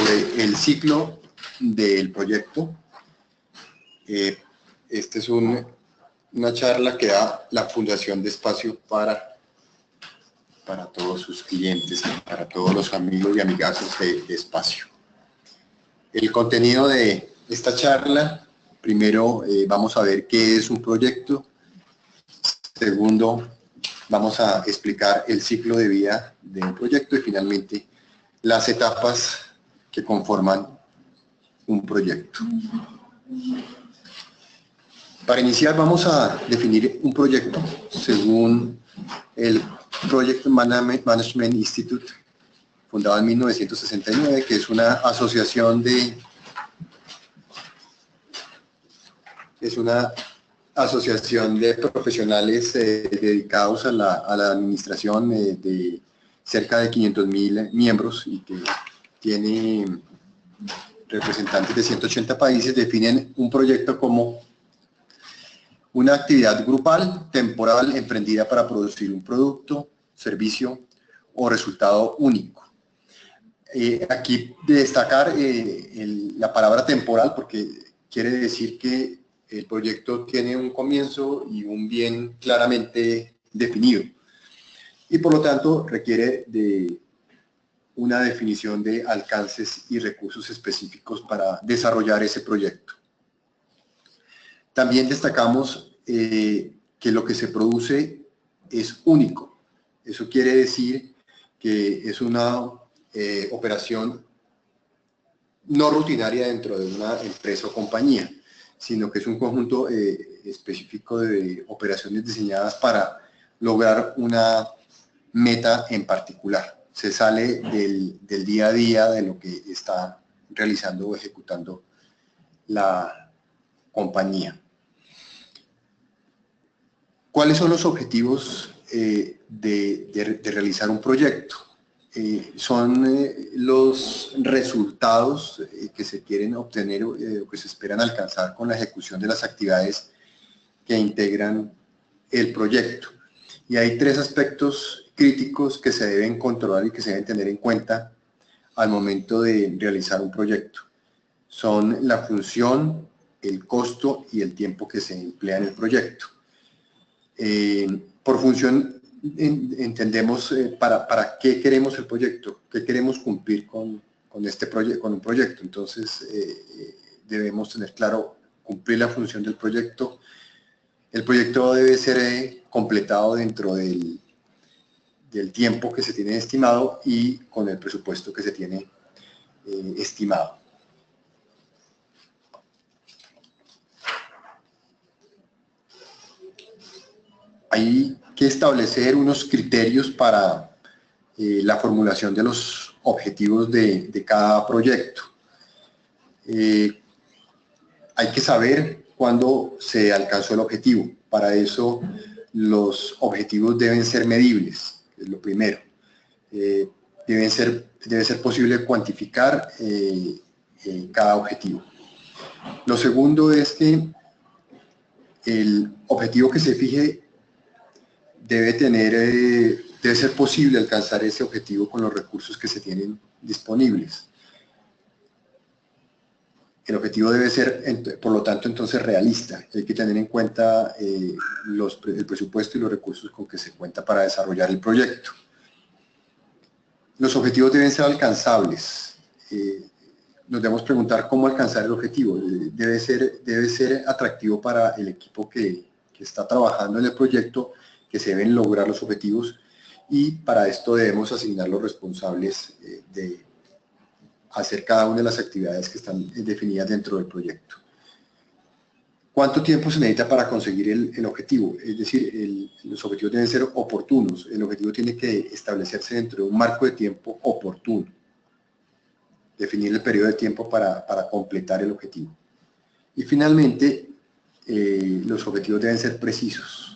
sobre el ciclo del proyecto. Esta es una charla que da la Fundación de Espacio para todos sus clientes, para todos los amigos y amigazos de Espacio. El contenido de esta charla: primero vamos a ver qué es un proyecto. Segundo, vamos a explicar el ciclo de vida de un proyecto y finalmente las etapas que conforman un proyecto. Para iniciar vamos a definir un proyecto según el Project Management Institute, fundado en 1969, que es una asociación de profesionales dedicados a la administración de cerca de 500.000 miembros y que tiene representantes de 180 países. Definen un proyecto como una actividad grupal, temporal, emprendida para producir un producto, servicio o resultado único. Aquí destacar la palabra temporal, porque quiere decir que el proyecto tiene un comienzo y un bien claramente definido, y por lo tanto requiere de una definición de alcances y recursos específicos para desarrollar ese proyecto. También destacamos que lo que se produce es único. Eso quiere decir que es una operación no rutinaria dentro de una empresa o compañía, sino que es un conjunto específico de operaciones diseñadas para lograr una meta en particular. Se sale del día a día de lo que está realizando o ejecutando la compañía. ¿Cuáles son los objetivos de realizar un proyecto? Son los resultados que se quieren obtener o que se esperan alcanzar con la ejecución de las actividades que integran el proyecto. Y hay tres aspectos críticos que se deben controlar y que se deben tener en cuenta al momento de realizar un proyecto. Son la función, el costo y el tiempo que se emplea en el proyecto. Por función entendemos para qué queremos el proyecto, qué queremos cumplir con un proyecto. Entonces debemos tener claro cumplir la función del proyecto. El proyecto debe ser completado dentro del tiempo que se tiene estimado y con el presupuesto que se tiene estimado. Hay que establecer unos criterios para la formulación de los objetivos de cada proyecto. Hay que saber cuándo se alcanzó el objetivo. Para eso los objetivos deben ser medibles, es lo primero. Debe ser posible cuantificar cada objetivo. Lo segundo es que el objetivo que se fije debe ser posible alcanzar ese objetivo con los recursos que se tienen disponibles. El objetivo debe ser, por lo tanto, entonces realista. Hay que tener en cuenta el presupuesto y los recursos con que se cuenta para desarrollar el proyecto. Los objetivos deben ser alcanzables. Nos debemos preguntar cómo alcanzar el objetivo. Debe ser atractivo para el equipo que está trabajando en el proyecto, que se deben lograr los objetivos, y para esto debemos asignar los responsables de hacer cada una de las actividades que están definidas dentro del proyecto. ¿Cuánto tiempo se necesita para conseguir el objetivo? Es decir, los objetivos deben ser oportunos. El objetivo tiene que establecerse dentro de un marco de tiempo oportuno. Definir el periodo de tiempo para completar el objetivo. Y finalmente, los objetivos deben ser precisos.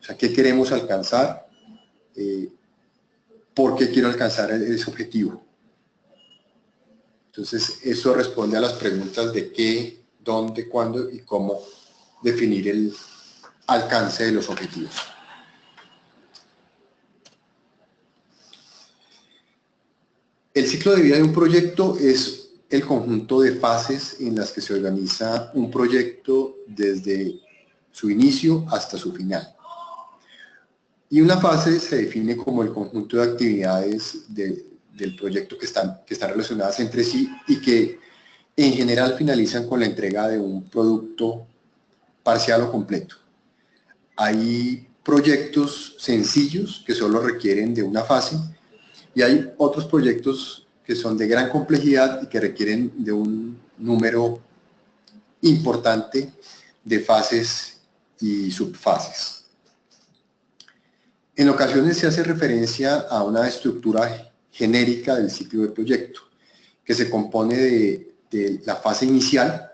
O sea, ¿qué queremos alcanzar? ¿Por qué quiero alcanzar ese objetivo? Entonces, eso responde a las preguntas de qué, dónde, cuándo y cómo definir el alcance de los objetivos. El ciclo de vida de un proyecto es el conjunto de fases en las que se organiza un proyecto desde su inicio hasta su final. Y una fase se define como el conjunto de actividades del proyecto que están relacionadas entre sí y que en general finalizan con la entrega de un producto parcial o completo. Hay proyectos sencillos que solo requieren de una fase y hay otros proyectos que son de gran complejidad y que requieren de un número importante de fases y subfases. En ocasiones se hace referencia a una estructura genérica del ciclo de proyecto, que se compone de la fase inicial,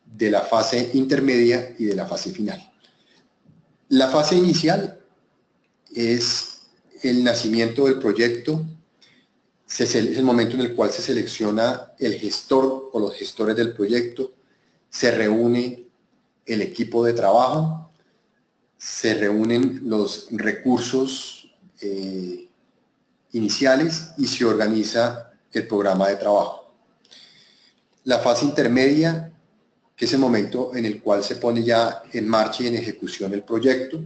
de la fase intermedia y de la fase final. La fase inicial es el nacimiento del proyecto, es el momento en el cual se selecciona el gestor o los gestores del proyecto, se reúne el equipo de trabajo, se reúnen los recursos iniciales y se organiza el programa de trabajo. La fase intermedia, que es el momento en el cual se pone ya en marcha y en ejecución el proyecto,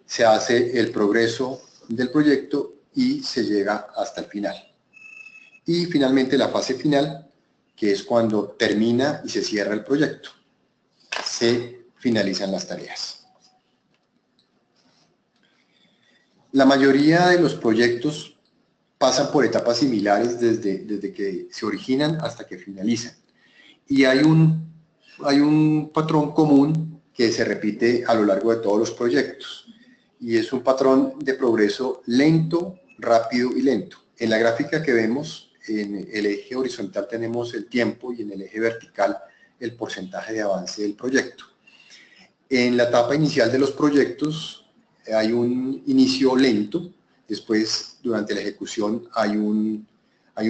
se hace el progreso del proyecto y se llega hasta el final. Y finalmente la fase final, que es cuando termina y se cierra el proyecto. Se finalizan las tareas. La mayoría de los proyectos pasan por etapas similares desde que se originan hasta que finalizan. Y hay un patrón común que se repite a lo largo de todos los proyectos. Y es un patrón de progreso lento, rápido y lento. En la gráfica que vemos, en el eje horizontal tenemos el tiempo y en el eje vertical el porcentaje de avance del proyecto. En la etapa inicial de los proyectos hay un inicio lento, después durante la ejecución hay un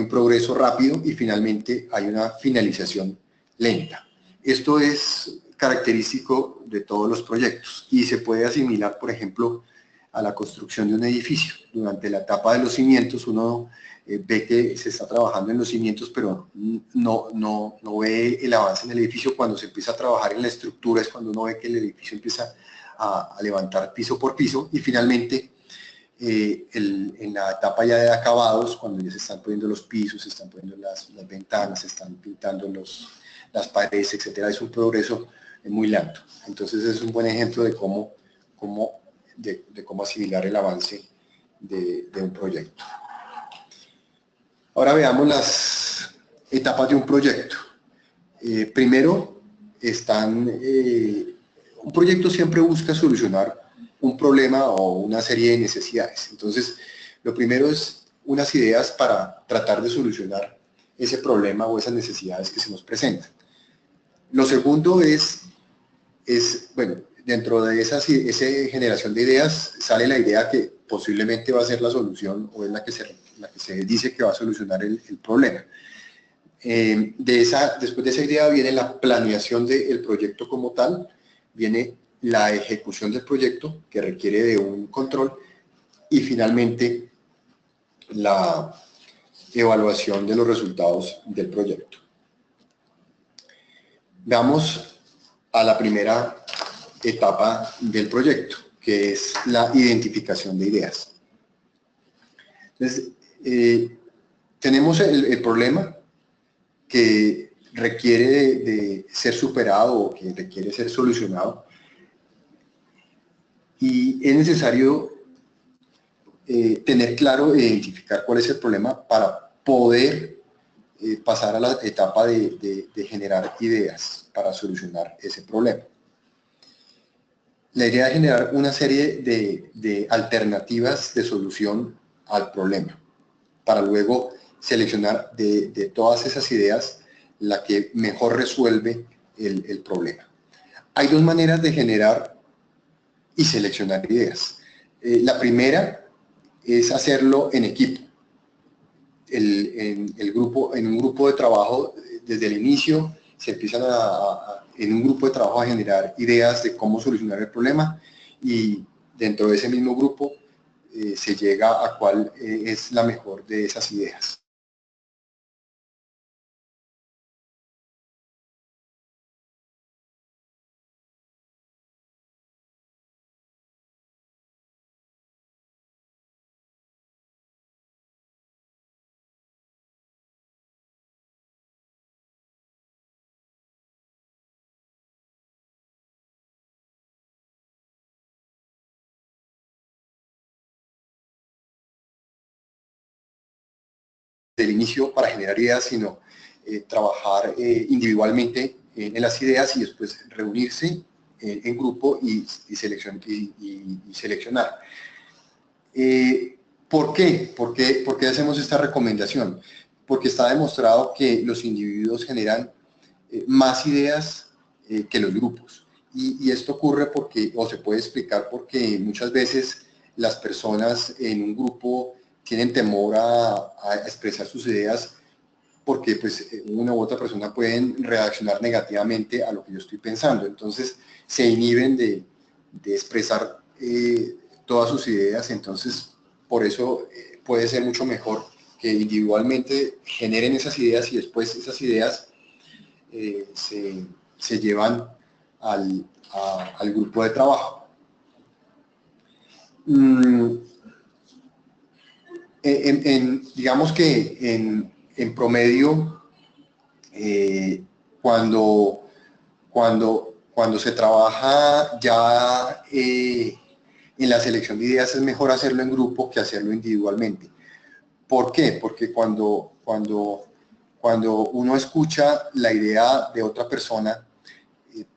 progreso rápido y finalmente hay una finalización lenta. Esto es característico de todos los proyectos y se puede asimilar, por ejemplo, a la construcción de un edificio. Durante la etapa de los cimientos uno ve que se está trabajando en los cimientos, pero no ve el avance en el edificio. Cuando se empieza a trabajar en la estructura es cuando uno ve que el edificio empieza a levantar piso por piso y finalmente en la etapa ya de acabados, cuando ya se están poniendo los pisos, se están poniendo las ventanas, se están pintando las paredes, etcétera, es un progreso muy lento. Entonces es un buen ejemplo de cómo asimilar el avance de un proyecto. Ahora veamos las etapas de un proyecto. Primero un proyecto siempre busca solucionar un problema o una serie de necesidades. Entonces, lo primero es unas ideas para tratar de solucionar ese problema o esas necesidades que se nos presentan. Lo segundo es bueno, dentro de esa generación de ideas sale la idea que posiblemente va a ser la solución o es la que se dice que va a solucionar el problema. Después de esa idea viene la planeación del proyecto como tal, viene la ejecución del proyecto que requiere de un control y finalmente la evaluación de los resultados del proyecto. Veamos a la primera etapa del proyecto, que es la identificación de ideas. Entonces, tenemos el problema que requiere de ser superado o que requiere ser solucionado y es necesario tener claro e identificar cuál es el problema para poder pasar a la etapa de generar ideas para solucionar ese problema. La idea es generar una serie de alternativas de solución al problema, para luego seleccionar de todas esas ideas la que mejor resuelve el problema. Hay dos maneras de generar y seleccionar ideas. La primera es hacerlo en equipo. En un grupo de trabajo, desde el inicio, se empiezan en un grupo de trabajo a generar ideas de cómo solucionar el problema y dentro de ese mismo grupo se llega a cuál es la mejor de esas ideas. Del inicio para generar ideas, sino trabajar individualmente en las ideas y después reunirse en grupo y seleccionar. ¿Por qué? ¿Por qué hacemos esta recomendación? Porque está demostrado que los individuos generan más ideas que los grupos. Y esto ocurre porque, o se puede explicar porque muchas veces las personas en un grupo tienen temor a expresar sus ideas porque pues una u otra persona pueden reaccionar negativamente a lo que yo estoy pensando. Entonces se inhiben de expresar todas sus ideas. Entonces por eso puede ser mucho mejor que individualmente generen esas ideas y después esas ideas se llevan al grupo de trabajo. Digamos que en promedio, cuando se trabaja ya en la selección de ideas, es mejor hacerlo en grupo que hacerlo individualmente. ¿Por qué? Porque cuando uno escucha la idea de otra persona,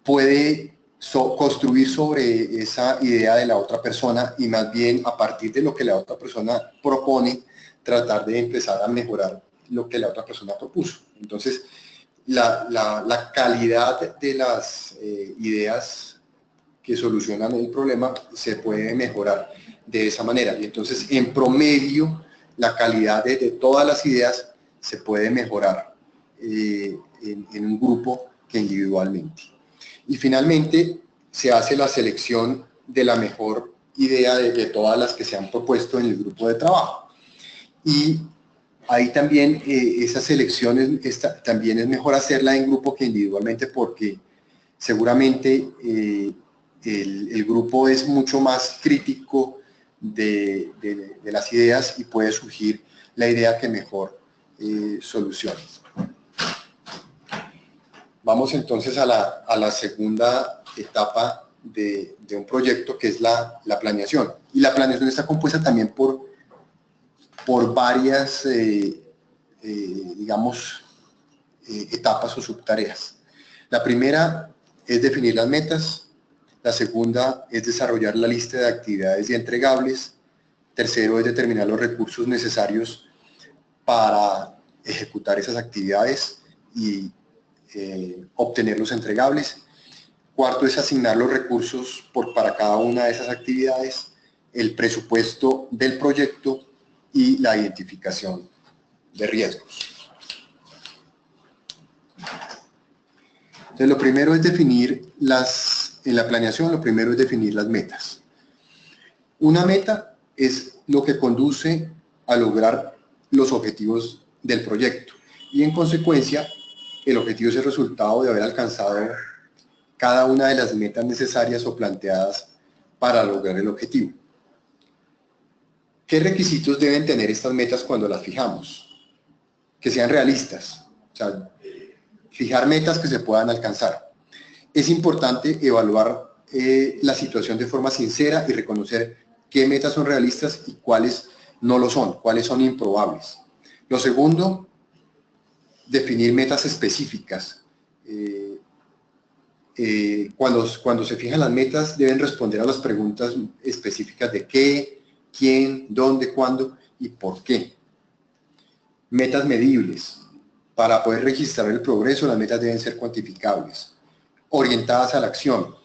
puede construir sobre esa idea de la otra persona y más bien a partir de lo que la otra persona propone, tratar de empezar a mejorar lo que la otra persona propuso. Entonces, la calidad de las ideas que solucionan el problema se puede mejorar de esa manera. Y entonces, en promedio, la calidad de todas las ideas se puede mejorar en un grupo que individualmente. Y finalmente se hace la selección de la mejor idea de todas las que se han propuesto en el grupo de trabajo. Y ahí también esas selecciones también es mejor hacerla en grupo que individualmente porque seguramente el grupo es mucho más crítico de las ideas y puede surgir la idea que mejor solucione. Vamos entonces a la segunda etapa de un proyecto, que es la planeación. Y la planeación está compuesta también por varias, digamos, etapas o subtareas. La primera es definir las metas. La segunda es desarrollar la lista de actividades y entregables. Tercero es determinar los recursos necesarios para ejecutar esas actividades y obtener los entregables. Cuarto es asignar los recursos para cada una de esas actividades, el presupuesto del proyecto y la identificación de riesgos. Entonces, lo primero es definir en la planeación, lo primero es definir las metas. Una meta es lo que conduce a lograr los objetivos del proyecto y en consecuencia el objetivo es el resultado de haber alcanzado cada una de las metas necesarias o planteadas para lograr el objetivo. ¿Qué requisitos deben tener estas metas cuando las fijamos? Que sean realistas, o sea, fijar metas que se puedan alcanzar. Es importante evaluar la situación de forma sincera y reconocer qué metas son realistas y cuáles no lo son, cuáles son improbables. Lo segundo, definir metas específicas. Cuando se fijan las metas deben responder a las preguntas específicas de qué, quién, dónde, cuándo y por qué. Metas medibles. Para poder registrar el progreso, las metas deben ser cuantificables, orientadas a la acción,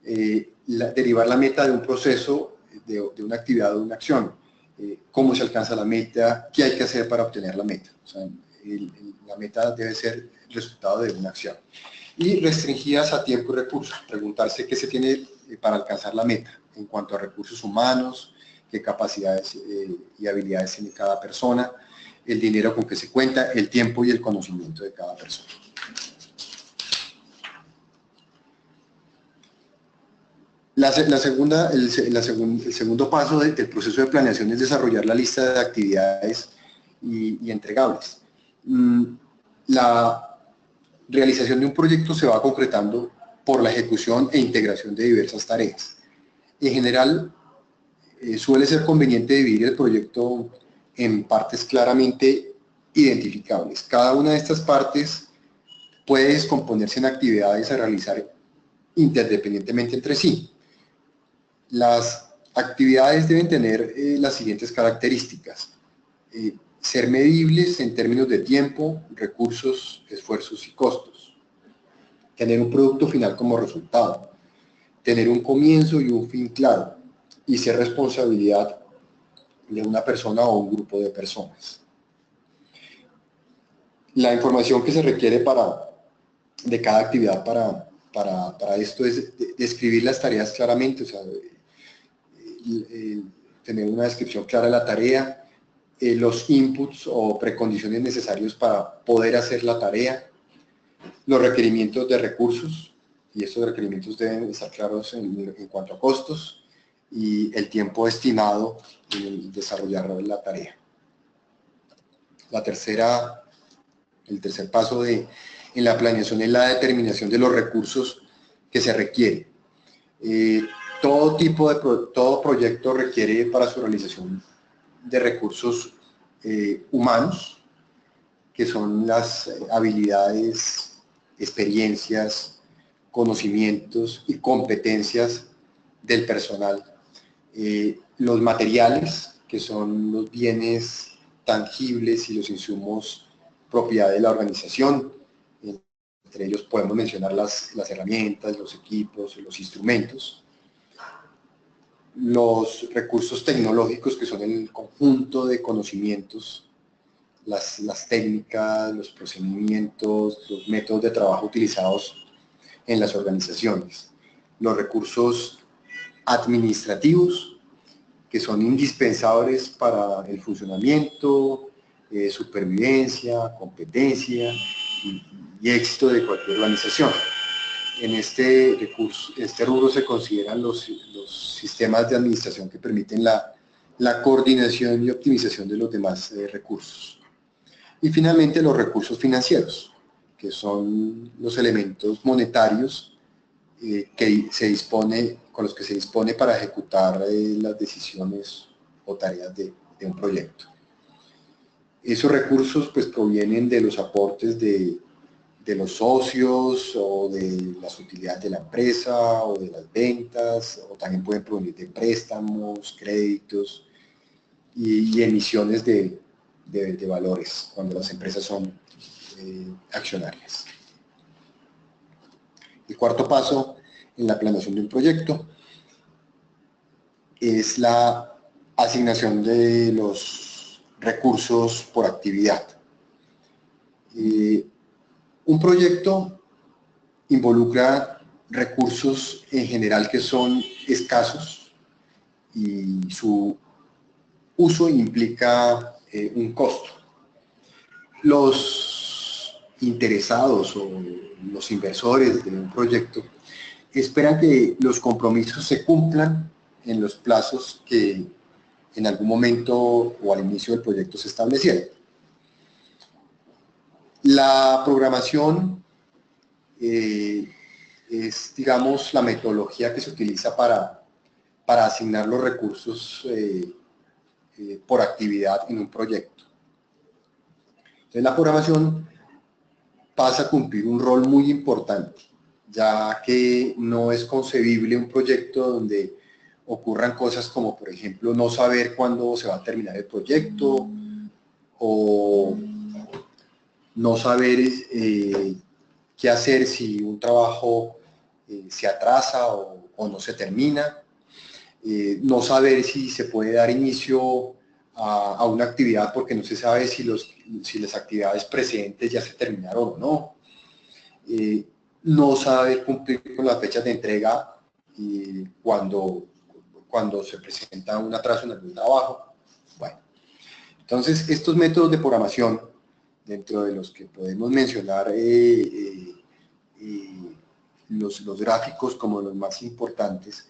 derivar la meta de un proceso, de una actividad o de una acción, cómo se alcanza la meta, qué hay que hacer para obtener la meta. O sea, la meta debe ser el resultado de una acción. Y restringidas a tiempo y recursos, preguntarse qué se tiene para alcanzar la meta en cuanto a recursos humanos, qué capacidades y habilidades tiene cada persona, el dinero con que se cuenta, el tiempo y el conocimiento de cada persona. El segundo paso del proceso de planeación es desarrollar la lista de actividades y entregables. La realización de un proyecto se va concretando por la ejecución e integración de diversas tareas. En general, suele ser conveniente dividir el proyecto en partes claramente identificables. Cada una de estas partes puede descomponerse en actividades a realizar interdependientemente entre sí. Las actividades deben tener las siguientes características. Ser medibles en términos de tiempo, recursos, esfuerzos y costos. Tener un producto final como resultado. Tener un comienzo y un fin claro. Y ser responsabilidad de una persona o un grupo de personas. La información que se requiere de cada actividad para esto es describir las tareas claramente, o sea, tener una descripción clara de la tarea, los inputs o precondiciones necesarios para poder hacer la tarea, los requerimientos de recursos, y estos requerimientos deben estar claros en cuanto a costos, y el tiempo estimado en desarrollar la tarea. El tercer paso en la planeación es la determinación de los recursos que se requieren. Todo proyecto requiere para su realización de recursos humanos, que son las habilidades, experiencias, conocimientos y competencias del personal. Los materiales, que son los bienes tangibles y los insumos propiedad de la organización. Entre ellos podemos mencionar las herramientas, los equipos, los instrumentos. Los recursos tecnológicos, que son el conjunto de conocimientos, las técnicas, los procedimientos, los métodos de trabajo utilizados en las organizaciones. Los recursos administrativos, que son indispensables para el funcionamiento, supervivencia, competencia y éxito de cualquier organización. En este rubro se consideran los sistemas de administración que permiten la coordinación y optimización de los demás recursos. Y finalmente los recursos financieros, que son los elementos monetarios con los que se dispone para ejecutar las decisiones o tareas de un proyecto. Esos recursos pues provienen de los aportes de los socios o de las utilidades de la empresa o de las ventas, o también pueden provenir de préstamos, créditos y emisiones de valores cuando las empresas son accionarias. El cuarto paso en la planeación de un proyecto es la asignación de los recursos por actividad. Un proyecto involucra recursos en general que son escasos y su uso implica un costo. Los interesados o los inversores de un proyecto esperan que los compromisos se cumplan en los plazos que en algún momento o al inicio del proyecto se establecieron. La programación es, digamos, la metodología que se utiliza para asignar los recursos por actividad en un proyecto. Entonces, la programación pasa a cumplir un rol muy importante, ya que no es concebible un proyecto donde ocurran cosas como, por ejemplo, no saber cuándo se va a terminar el proyecto o no saber qué hacer si un trabajo se atrasa o no se termina, no saber si se puede dar inicio a una actividad porque no se sabe si las actividades precedentes ya se terminaron o no, no saber cumplir con las fechas de entrega cuando cuando se presenta un atraso en algún trabajo. Bueno, entonces estos métodos de programación, dentro de los que podemos mencionar los gráficos como los más importantes,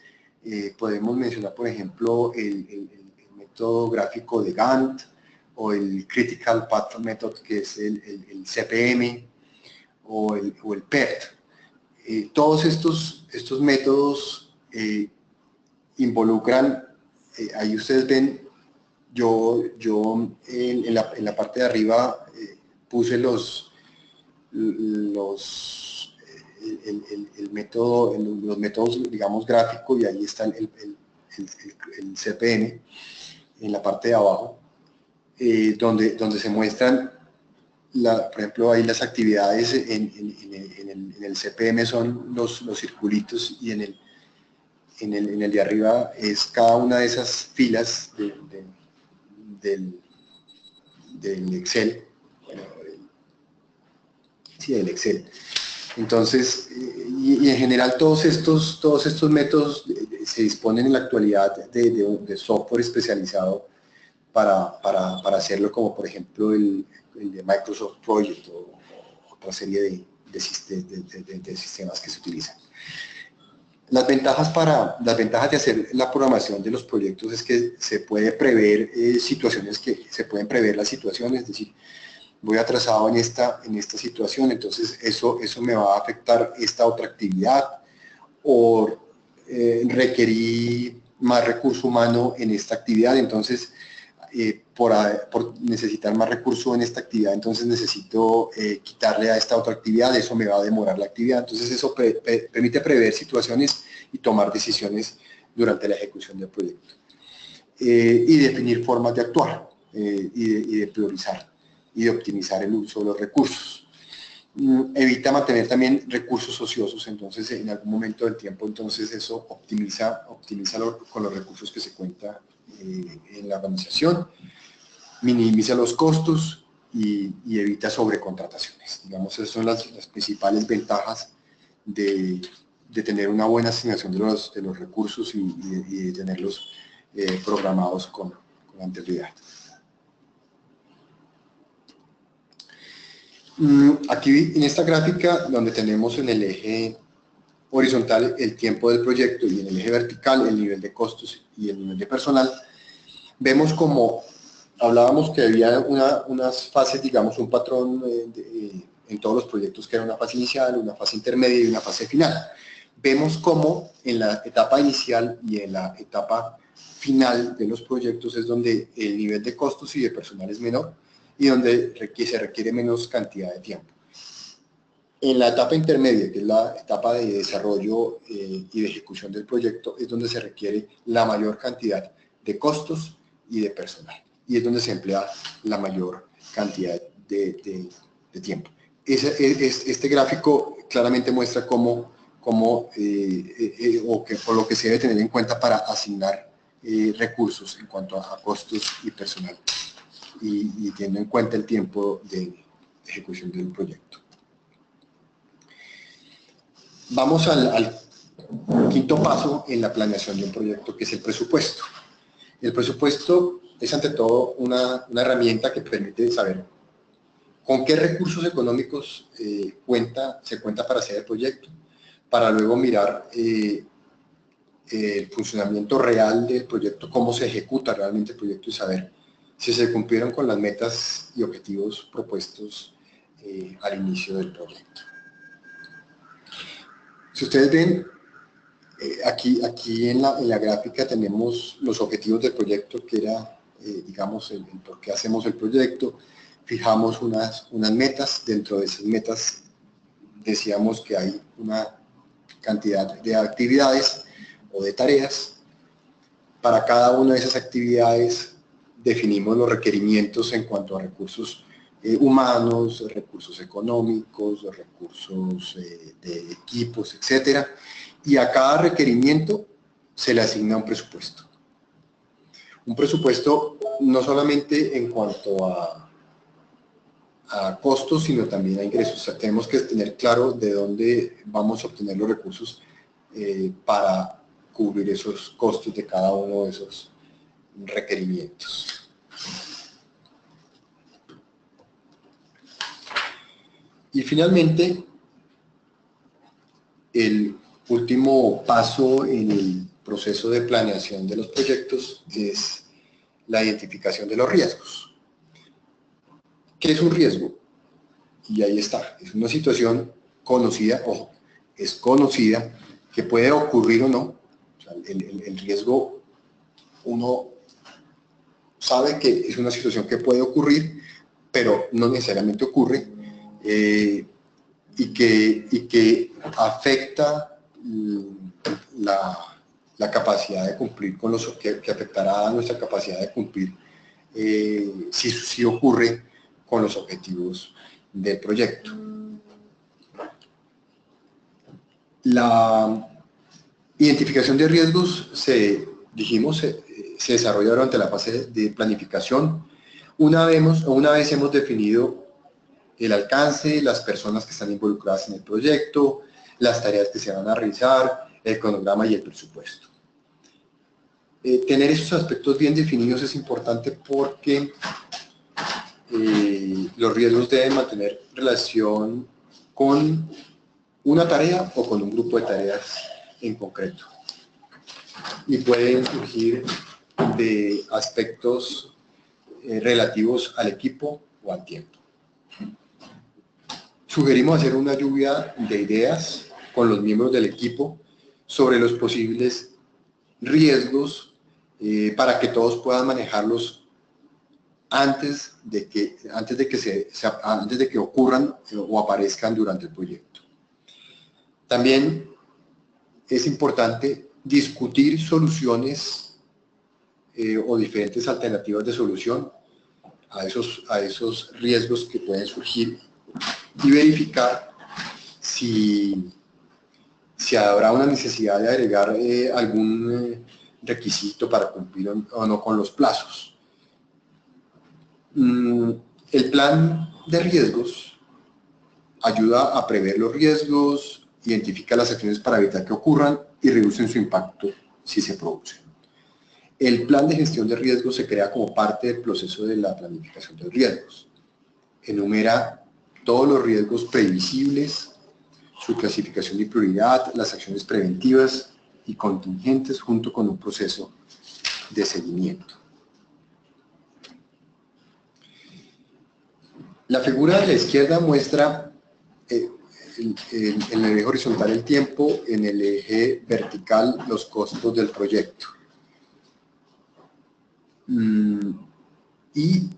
podemos mencionar, por ejemplo, el método gráfico de Gantt, o el Critical Path Method, que es el CPM, o el PERT. Todos estos métodos involucran, ahí ustedes ven, yo en la parte de arriba puse los métodos, digamos, gráficos, y ahí está el CPM en la parte de abajo, donde se muestran, por ejemplo, ahí las actividades en el CPM son los circulitos, y en el de arriba es cada una de esas filas del Excel, bueno, sí, del Excel. Entonces, y en general todos estos métodos se disponen en la actualidad de software especializado para hacerlo, como por ejemplo el de Microsoft Project, o otra serie de sistemas que se utilizan. Las ventajas de hacer la programación de los proyectos es que se puede prever se pueden prever las situaciones, es decir, voy atrasado en esta situación, entonces eso me va a afectar esta otra actividad, o requerí más recurso humano en esta actividad, entonces por necesitar más recurso en esta actividad, entonces necesito quitarle a esta otra actividad, eso me va a demorar la actividad. Entonces eso permite prever situaciones y tomar decisiones durante la ejecución del proyecto. Y definir formas de actuar, y de priorizar, y de optimizar el uso de los recursos. Evita mantener también recursos ociosos, entonces en algún momento del tiempo, entonces eso optimiza con los recursos que se cuenta en la organización, minimiza los costos y evita sobrecontrataciones. Digamos, esas son las principales ventajas de tener una buena asignación de los recursos y de tenerlos programados con anterioridad. Aquí en esta gráfica, donde tenemos en el eje horizontal el tiempo del proyecto y en el eje vertical el nivel de costos y el nivel de personal, vemos como hablábamos que había unas fases, digamos, un patrón en todos los proyectos, que era una fase inicial, una fase intermedia y una fase final. Vemos como en la etapa inicial y en la etapa final de los proyectos es donde el nivel de costos y de personal es menor, y donde se requiere menos cantidad de tiempo. En la etapa intermedia, que es la etapa de desarrollo y de ejecución del proyecto, es donde se requiere la mayor cantidad de costos y de personal, y es donde se emplea la mayor cantidad de tiempo. Este gráfico claramente muestra cómo por lo que se debe tener en cuenta para asignar recursos en cuanto a costos y personal, y teniendo en cuenta el tiempo de ejecución del proyecto. Vamos al quinto paso en la planeación de un proyecto, que es el presupuesto. El presupuesto es ante todo una herramienta que permite saber con qué recursos económicos se cuenta para hacer el proyecto, para luego mirar el funcionamiento real del proyecto, cómo se ejecuta realmente el proyecto, y saber si se cumplieron con las metas y objetivos propuestos al inicio del proyecto. Si ustedes ven, aquí en la gráfica tenemos los objetivos del proyecto, que era, digamos, el por qué hacemos el proyecto. Fijamos unas metas. Dentro de esas metas decíamos que hay una cantidad de actividades o de tareas. Para cada una de esas actividades definimos los requerimientos en cuanto a recursos humanos, recursos económicos, recursos de equipos, etcétera, y a cada requerimiento se le asigna un presupuesto. Un presupuesto no solamente en cuanto a costos, sino también a ingresos. O sea, tenemos que tener claro de dónde vamos a obtener los recursos para cubrir esos costos de cada uno de esos requerimientos. Y finalmente, el último paso en el proceso de planeación de los proyectos es la identificación de los riesgos. ¿Qué es un riesgo? Y ahí está, es una situación conocida, ojo, es conocida, que puede ocurrir o no. O sea, el riesgo, uno sabe que es una situación que puede ocurrir, pero no necesariamente ocurre, y que afecta la capacidad de cumplir con los, que afectará a nuestra capacidad de cumplir, si ocurre, con los objetivos del proyecto. La identificación de riesgos, dijimos, se desarrolla durante la fase de planificación. Una vez hemos definido el alcance, las personas que están involucradas en el proyecto, las tareas que se van a realizar, el cronograma y el presupuesto. Tener esos aspectos bien definidos es importante porque los riesgos deben mantener relación con una tarea o con un grupo de tareas en concreto. Y pueden surgir de aspectos relativos al equipo o al tiempo. Sugerimos hacer una lluvia de ideas con los miembros del equipo sobre los posibles riesgos para que todos puedan manejarlos antes de que ocurran o aparezcan durante el proyecto. También es importante discutir soluciones o diferentes alternativas de solución a esos riesgos que pueden surgir y verificar si habrá una necesidad de agregar algún requisito para cumplir o no con los plazos. El plan de riesgos ayuda a prever los riesgos, identifica las acciones para evitar que ocurran y reducen su impacto si se producen. El plan de gestión de riesgos se crea como parte del proceso de la planificación de riesgos. Enumera todos los riesgos previsibles, su clasificación y prioridad, las acciones preventivas y contingentes junto con un proceso de seguimiento. La figura de la izquierda muestra en el eje horizontal el tiempo, en el eje vertical los costos del proyecto. Y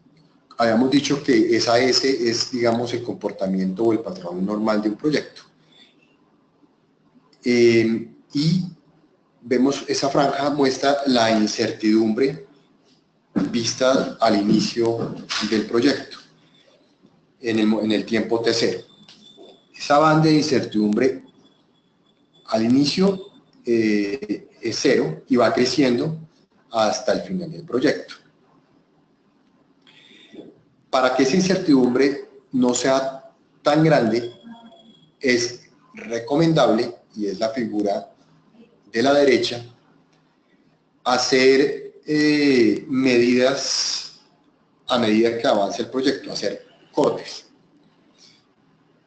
habíamos dicho que esa S es, digamos, el comportamiento o el patrón normal de un proyecto. Y vemos esa franja muestra la incertidumbre vista al inicio del proyecto, en el tiempo T0. Esa banda de incertidumbre al inicio es 0 y va creciendo hasta el final del proyecto. Para que esa incertidumbre no sea tan grande, es recomendable, y es la figura de la derecha, hacer medidas a medida que avance el proyecto, hacer cortes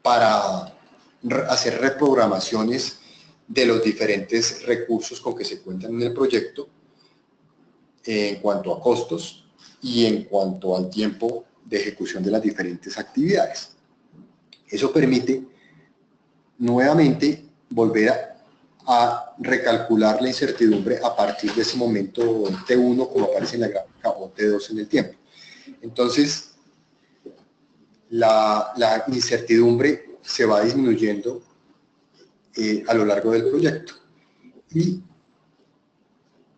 para hacer reprogramaciones de los diferentes recursos con que se cuentan en el proyecto en cuanto a costos y en cuanto al tiempo de ejecución de las diferentes actividades. Eso permite nuevamente volver a recalcular la incertidumbre a partir de ese momento T1 como aparece en la gráfica o T2 en el tiempo. Entonces, la incertidumbre se va disminuyendo a lo largo del proyecto. Y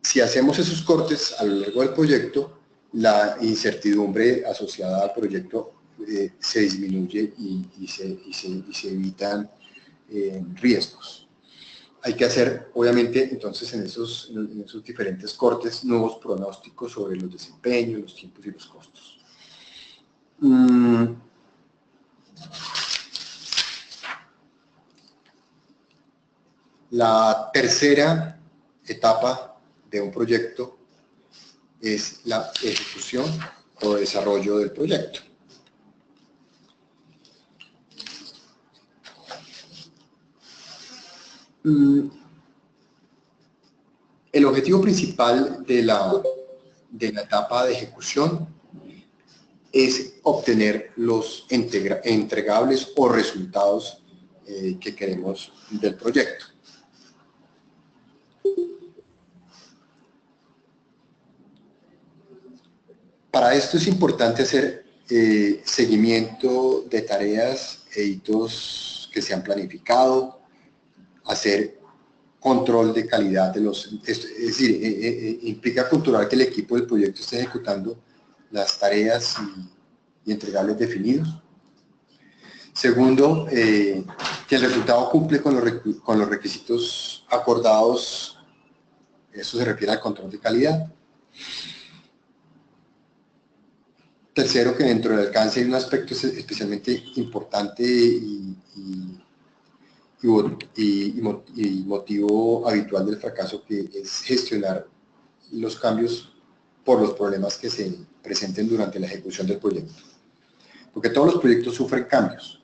si hacemos esos cortes a lo largo del proyecto, la incertidumbre asociada al proyecto se disminuye y se evitan riesgos. Hay que hacer, obviamente, entonces en esos diferentes cortes, nuevos pronósticos sobre los desempeños, los tiempos y los costos. La tercera etapa de un proyecto es la ejecución o desarrollo del proyecto. El objetivo principal de la etapa de ejecución es obtener los entregables o resultados que queremos del proyecto. Para esto es importante hacer seguimiento de tareas e hitos que se han planificado, hacer control de calidad de los... Es decir, implica controlar que el equipo del proyecto esté ejecutando las tareas y entregables definidos. Segundo, que el resultado cumple con los requisitos acordados, eso se refiere al control de calidad. Tercero, que dentro del alcance hay un aspecto especialmente importante y motivo habitual del fracaso, que es gestionar los cambios por los problemas que se presenten durante la ejecución del proyecto. Porque todos los proyectos sufren cambios,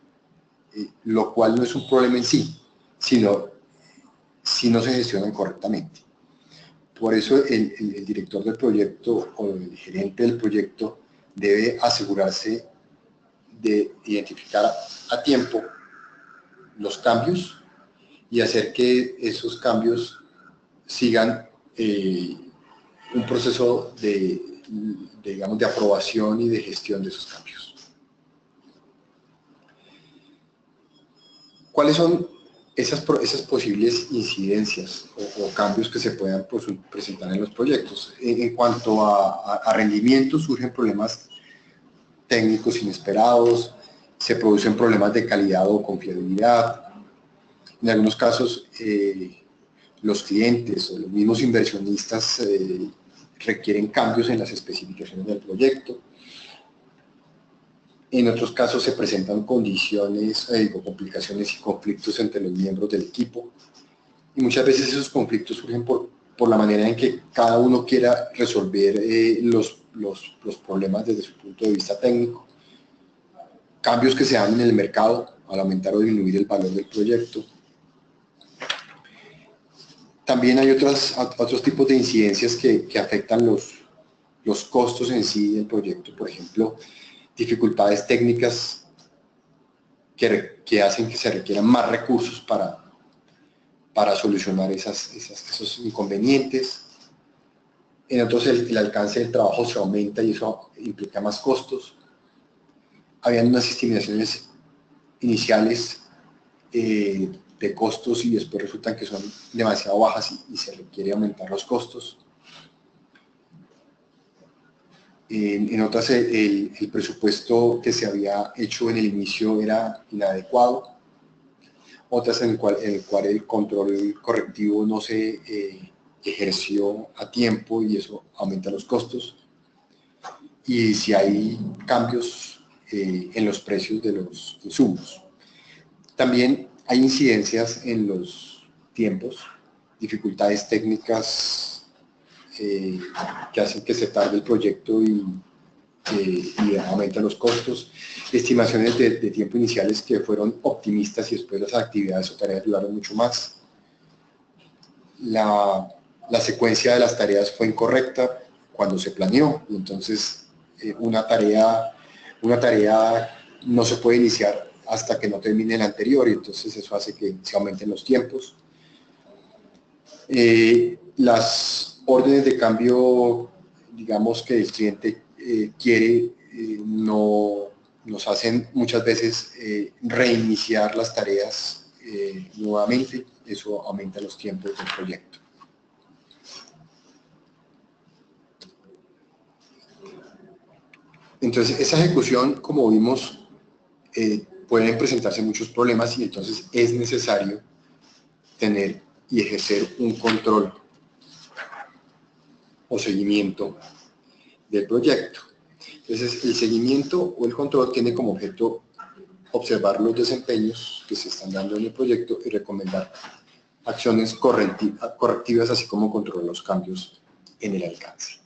lo cual no es un problema en sí, sino si no se gestionan correctamente. Por eso el director del proyecto o el gerente del proyecto debe asegurarse de identificar a tiempo los cambios y hacer que esos cambios sigan un proceso digamos, de aprobación y de gestión de esos cambios. ¿Cuáles son esas posibles incidencias o cambios que se puedan presentar en los proyectos? En cuanto a rendimiento, surgen problemas técnicos inesperados, se producen problemas de calidad o confiabilidad. En algunos casos, los clientes o los mismos inversionistas requieren cambios en las especificaciones del proyecto. En otros casos se presentan condiciones, complicaciones y conflictos entre los miembros del equipo. Y muchas veces esos conflictos surgen por la manera en que cada uno quiera resolver los problemas desde su punto de vista técnico. Cambios que se dan en el mercado al aumentar o disminuir el valor del proyecto. También hay otros tipos de incidencias que afectan los costos en sí del proyecto. Por ejemplo, dificultades técnicas que hacen que se requieran más recursos para solucionar esos inconvenientes. En otros el alcance del trabajo se aumenta y eso implica más costos. Habían unas estimaciones iniciales de costos y después resultan que son demasiado bajas y se requiere aumentar los costos. En otras el presupuesto que se había hecho en el inicio era inadecuado. Otras en el cual el control correctivo no se ejerció a tiempo y eso aumenta los costos. Y si hay cambios en los precios de los insumos. También hay incidencias en los tiempos, dificultades técnicas que hacen que se tarde el proyecto y aumentan los costos, estimaciones de tiempo iniciales que fueron optimistas y después las actividades o tareas duraron mucho más. La secuencia de las tareas fue incorrecta cuando se planeó, y entonces una tarea no se puede iniciar hasta que no termine la anterior, y entonces eso hace que se aumenten los tiempos. Las órdenes de cambio, digamos, que el cliente quiere, nos hacen muchas veces reiniciar las tareas nuevamente. Eso aumenta los tiempos del proyecto. Entonces, esa ejecución, como vimos, pueden presentarse muchos problemas y entonces es necesario tener y ejercer un control o seguimiento del proyecto. Entonces, el seguimiento o el control tiene como objeto observar los desempeños que se están dando en el proyecto y recomendar acciones correctivas, así como controlar los cambios en el alcance.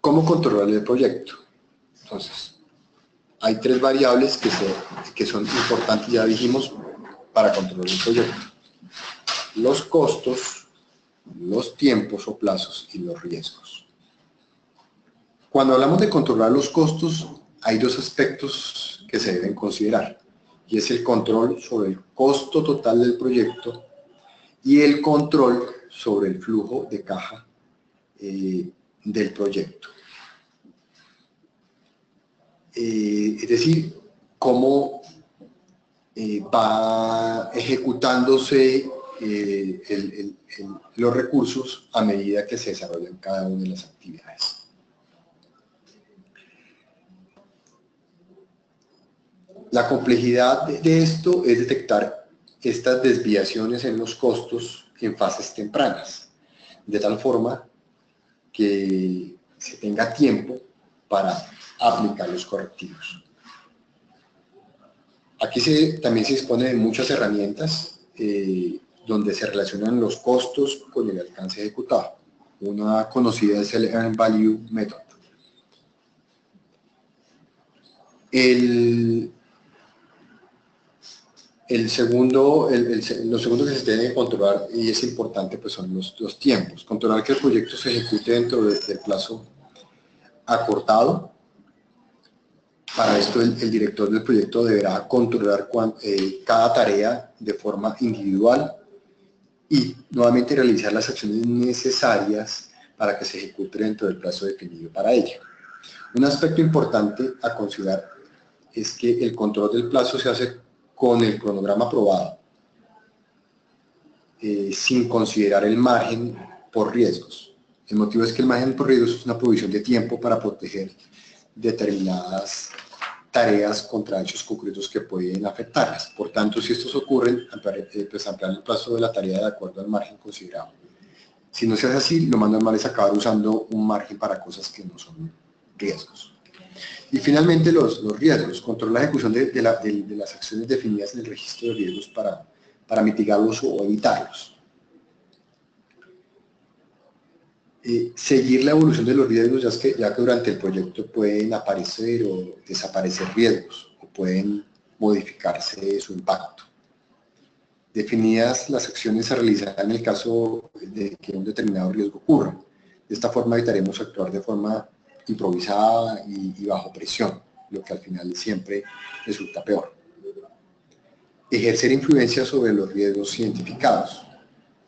¿Cómo controlar el proyecto? Entonces, hay tres variables que son importantes, ya dijimos, para controlar el proyecto: los costos, los tiempos o plazos y los riesgos. Cuando hablamos de controlar los costos, hay dos aspectos que se deben considerar, y es el control sobre el costo total del proyecto y el control sobre el flujo de caja del proyecto. Es decir, cómo va ejecutándose los recursos a medida que se desarrollan cada una de las actividades. La complejidad de esto es detectar estas desviaciones en los costos en fases tempranas, de tal forma que se tenga tiempo para aplicar los correctivos. Aquí también se dispone de muchas herramientas donde se relacionan los costos con el alcance ejecutado. Una conocida es el Earned Value Method. Lo segundo que se tiene que controlar, y es importante, pues son los tiempos. Controlar que el proyecto se ejecute dentro del plazo acortado. Para esto el director del proyecto deberá controlar cada tarea de forma individual y nuevamente realizar las acciones necesarias para que se ejecute dentro del plazo definido para ello. Un aspecto importante a considerar es que el control del plazo se hace con el cronograma aprobado, sin considerar el margen por riesgos. El motivo es que el margen por riesgos es una provisión de tiempo para proteger determinadas tareas contra hechos concretos que pueden afectarlas. Por tanto, si estos ocurren, pues ampliar el plazo de la tarea de acuerdo al margen considerado. Si no se hace así, lo más normal es acabar usando un margen para cosas que no son riesgos. Y finalmente los riesgos. Controlar la ejecución de las acciones definidas en el registro de riesgos para mitigarlos o evitarlos. Seguir la evolución de los riesgos, ya que durante el proyecto pueden aparecer o desaparecer riesgos o pueden modificarse su impacto. Definidas las acciones a realizar en el caso de que un determinado riesgo ocurra. De esta forma evitaremos actuar de forma improvisada y bajo presión, lo que al final siempre resulta peor. Ejercer influencia sobre los riesgos identificados,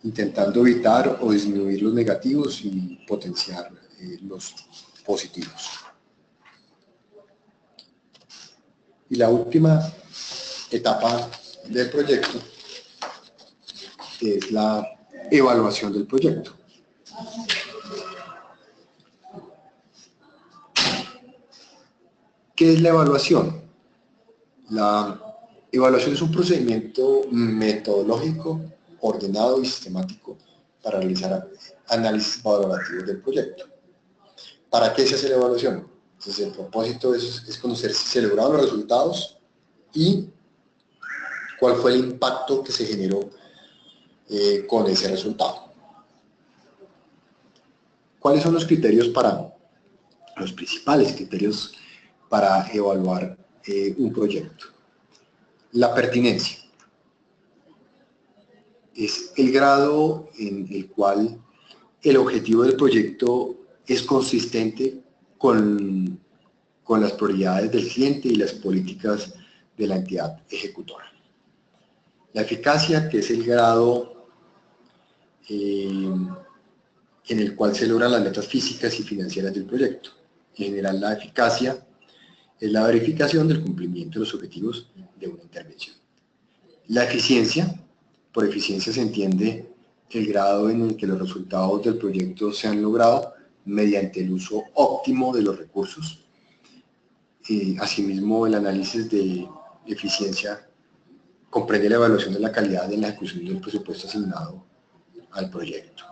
intentando evitar o disminuir los negativos y potenciar los positivos. Y la última etapa del proyecto es la evaluación del proyecto. ¿Qué es la evaluación? La evaluación es un procedimiento metodológico ordenado y sistemático para realizar análisis valorativos del proyecto. ¿Para qué se hace la evaluación? Entonces, el propósito es conocer si se lograron los resultados y cuál fue el impacto que se generó con ese resultado. ¿Cuáles son los principales criterios para evaluar un proyecto? La pertinencia. Es el grado en el cual el objetivo del proyecto es consistente con las prioridades del cliente y las políticas de la entidad ejecutora. La eficacia, que es el grado en el cual se logran las metas físicas y financieras del proyecto. En general, la eficacia es la verificación del cumplimiento de los objetivos de una intervención. La eficiencia, por eficiencia se entiende el grado en el que los resultados del proyecto se han logrado mediante el uso óptimo de los recursos. Asimismo, el análisis de eficiencia comprende la evaluación de la calidad en la ejecución del presupuesto asignado al proyecto.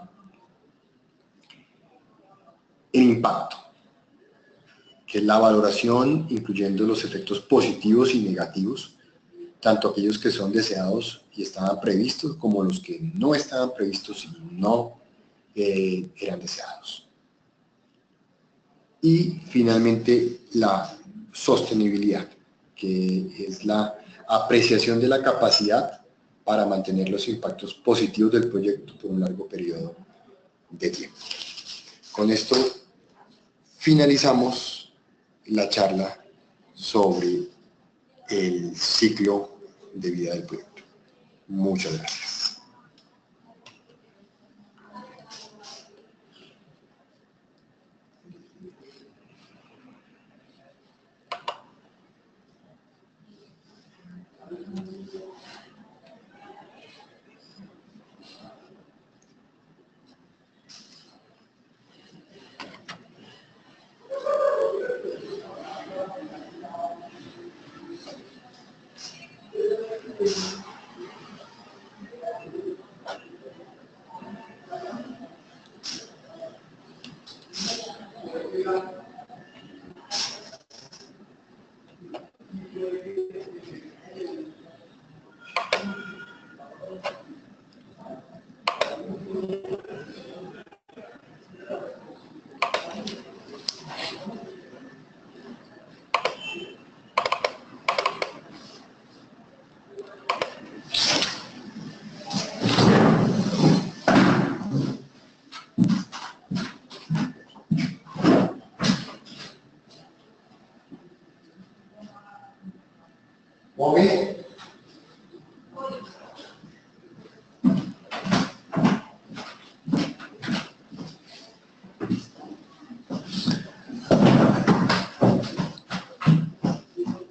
El impacto, que es la valoración incluyendo los efectos positivos y negativos tanto aquellos que son deseados y estaban previstos, como los que no estaban previstos y no eran deseados. Y finalmente la sostenibilidad, que es la apreciación de la capacidad para mantener los impactos positivos del proyecto por un largo periodo de tiempo. Con esto finalizamos la charla sobre el ciclo de vida del proyecto. Muchas gracias.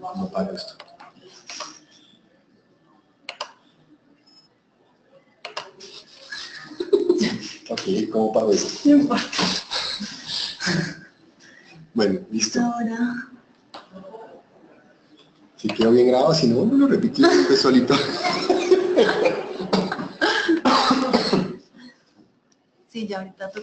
¿Cómo pago esto? Ok, ¿cómo pago esto? No importa. Bueno, listo. Ahora. Si quedó bien grabado, si no, lo repito después solito. Sí, ya ahorita